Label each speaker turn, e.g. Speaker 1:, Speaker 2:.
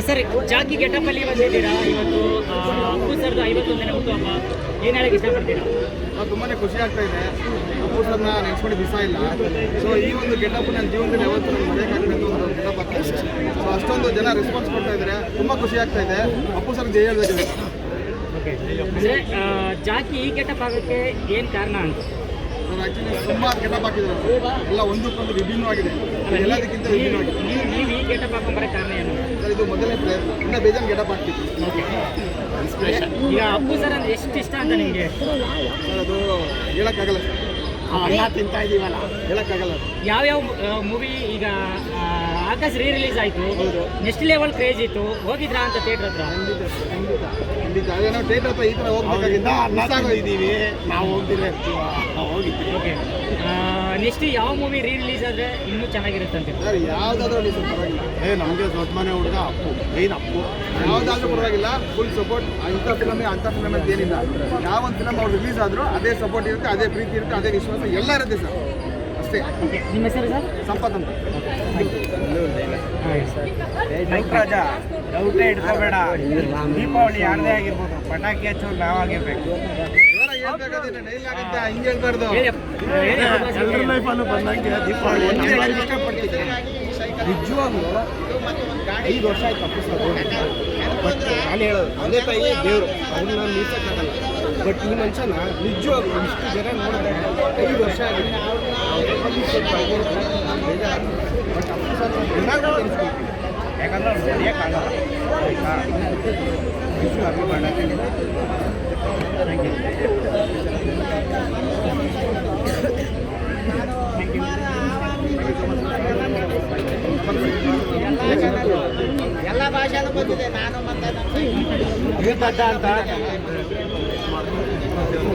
Speaker 1: Sir Jackie ಗೆಟಪ್ಪಲ್ಲಿ ಬಂದಿದ್ದೀರಾ ಇವತ್ತು ಅಪ್ಪು ಸರ್ದು 51ನೇ ಹುಟ್ಟುಹಬ್ಬ ಏನು ಹೇಳಕ್ಕೆ ಇಷ್ಟಪಡ್ತೀರಾ?
Speaker 2: ತುಂಬಾ ಖುಷಿ ಆಗ್ತಾ ಇದೆ. ಅಪ್ಪು ಸರ್ನ ನೆನೆಸ್ಕೊಂಡು ದಿವಸ ಇಲ್ಲ. ಸೊ ಈ ಒಂದು ಗೆಟಪ್ ನನ್ನ ಜೀವನದಲ್ಲಿ ಯಾವತ್ತೂ ನಾನು ಮರೆಯೋಕ್ಕಾಗಲ್ಲ ಅಂತ ಒಂದು ಗೆಟಪ್ ಆಗ್ತಾ ಇದೆ. ಸೊ ಅಷ್ಟೊಂದು ಜನ ರೆಸ್ಪಾನ್ಸ್ ಕೊಡ್ತಾ ಇದ್ದಾರೆ, ತುಂಬ ಖುಷಿ ಆಗ್ತಾ ಇದೆ. ಅಪ್ಪು ಸರ್ ಜೈ ಹೇಳ್ಬೇಕು.
Speaker 1: ಓಕೆ, ಅಂದರೆ ಜಾಕಿ ಈ ಗೆಟಪ್ ಆಗೋಕ್ಕೆ ಏನು ಕಾರಣ ಅಂತ?
Speaker 2: ಸರ್ ಆ್ಯಕ್ಚುಲಿ ಸುಮಾರು ಗೆಟಪ್ ಹಾಕಿದ್ದಾರೆ, ಎಲ್ಲ ಒಂದಕ್ಕೊಂದು ವಿಭಿನ್ನವಾಗಿದೆ, ಎಲ್ಲದಕ್ಕಿಂತ ವಿಭಿನ್ನವಾಗಿದೆ.
Speaker 1: ನೀವು ಈ ಗೆಟಪ್ ಹಾಕೊಂಬರೋ ಕಾರಣ ಏನು
Speaker 2: ಸರ್? ಇದು ಮೊದಲನೇ ಪ್ರಯತ್ನ, ಇನ್ನೂ ಬೇಜಾನ್ ಗೆಟಪ್ ಹಾಕ್ತಿತ್ತು.
Speaker 1: ಓಕೆ, ಈಗ ಅಪ್ಪು ಸರ್ ಅಂದ್ರೆ ಎಷ್ಟು ಇಷ್ಟ ಅಂತ ನಿಮಗೆ?
Speaker 2: ಸರ್ ಅದು ಹೇಳೋಕ್ಕಾಗಲ್ಲ ಸರ್,
Speaker 3: ಅನ್ನ ತಿಂತಾ ಇದೀವಲ್ಲ,
Speaker 2: ಹೇಳೋಕ್ಕಾಗಲ್ಲ.
Speaker 1: ಯಾವ್ಯಾವ ಮೂವಿ ಈಗ ಆಕಾಶ್ ರಿಲೀಸ್ ಆಯಿತು, ನೆಕ್ಸ್ಟ್ ಲೆವೆಲ್ ಕ್ರೇಜ್ ಇತ್ತು, ಹೋಗಿದ್ರಾ ಅಂತ ಥಿಯೇಟ್ರ್ ಹತ್ರ?
Speaker 2: ಖಂಡಿತ ಅದೇ ನಾವು ಥಿಯೇಟರ್ ಹತ್ರ ಈ ಥರ ಹೋಗ್ಬೇಕಾಗಿದ್ದ
Speaker 3: ಅನ್ನ ತಿಂದಿದ್ದೀವಿ, ನಾವು ಹೋಗಿದ್ದೀವಿ.
Speaker 1: ಓಕೆ, ನೆಕ್ಸ್ಟ್ ಯಾವ ಮೂವಿ ರಿಲೀಸ್ ಆದರೆ ಇನ್ನೂ ಚೆನ್ನಾಗಿರುತ್ತೆ ಅಂತ?
Speaker 2: ಸರ್ ಯಾವುದಾದ್ರೂ ಅಲ್ಲಿ ಸರ್ ಪರವಾಗಿಲ್ಲ.
Speaker 3: ನಮಗೆ ದೊಡ್ಡ ಮನೆ ಹುಡುಗ ಅಪ್ಪು, ಮೇನ್ ಅಪ್ಪು.
Speaker 2: ಯಾವುದಾದ್ರೂ ಪರವಾಗಿಲ್ಲ, ಫುಲ್ ಸಪೋರ್ಟ್. ಇಂಥ ಫಿಲಮೇ ಅಂಥ ಫಿಲಮ್ ಅಂತ ಏನಿಲ್ಲ. ಯಾವೊಂದು ಫಿಲಮ್ ಅವ್ರು ರಿಲೀಸ್ ಆದರೂ ಅದೇ ಸಪೋರ್ಟ್ ಇರುತ್ತೆ, ಅದೇ ಪ್ರೀತಿ ಇರುತ್ತೆ, ಅದೇ ವಿಶ್ವಾಸ ಎಲ್ಲ ಇರುತ್ತೆ ಸರ್, ಅಷ್ಟೇ.
Speaker 1: ನಿಮ್ಮ ಹೆಸರು ಸರ್?
Speaker 2: ಸಂಪತ್ ಅಂತ.
Speaker 3: ರಾಜ ಡೌಟೇ ಇಟ್ಕೋಬೇಡ, ದೀಪಾವಳಿ ಯಾರದೇ ಆಗಿರ್ಬೋದು, ಪಟಾಕಿ ಹಚ್ಚೋದು ನಾವಾಗಿರ್ಬೇಕು.
Speaker 2: ಹೇಳ್ಬೇಕಾದ್ರೆ ನೈಲ್ ಆಗುತ್ತೆ, ಹಿಂಗೆ ಹೇಳ್ಬಾರ್ದು.
Speaker 3: ಎಲ್ಲರ ಲೈಫಲ್ಲೂ ಬಂದಂಗೆ ದೀಪಾವಳಿ
Speaker 2: ಇಷ್ಟಪಡ್ತಿದ್ದೆ ನಿಜವಾಗ್ಲೂ. 5 ವರ್ಷ ಆಯ್ತು ಅಪ್ಪು ಸರ್ ಬಟ್ ನಾನು ಹೇಳೋದು ತಂದೆ ತಾಯಿ ದೇವರು, ಅದನ್ನ ನಾನು ಮೀರ್ಸೋಕ್ಕಾಗಲ್ಲ. ಬಟ್ ಈ ಮನುಷ್ಯನ ನಿಜವಾಗ್ಲೂ ಇಷ್ಟು ಜನ ನೋಡಿದ್ರೆ 5 ವರ್ಷ ಆಗಿದೆ. ಬೇಜಾರು. ಬಟ್ ಅಪ್ಪು ಸರ್ ದಿನಾಗ್ಲೂ ನೆನೆಸ್ಕೊಳ್ತೀನಿ,
Speaker 3: ಯಾಕಂದ್ರೆ ಅವ್ರು ಬೆಳೆಯೋಕ್ಕಾಗಲ್ಲ. ಆಯಿತಾ, ವಿಶ್ವ ಅಭಿಮಾನ.
Speaker 4: ಎಲ್ಲ ಭಾಷೆನೂ ಬಂದಿದೆ. ನಾನು ಮತ್ತೆ
Speaker 3: ಅಂತ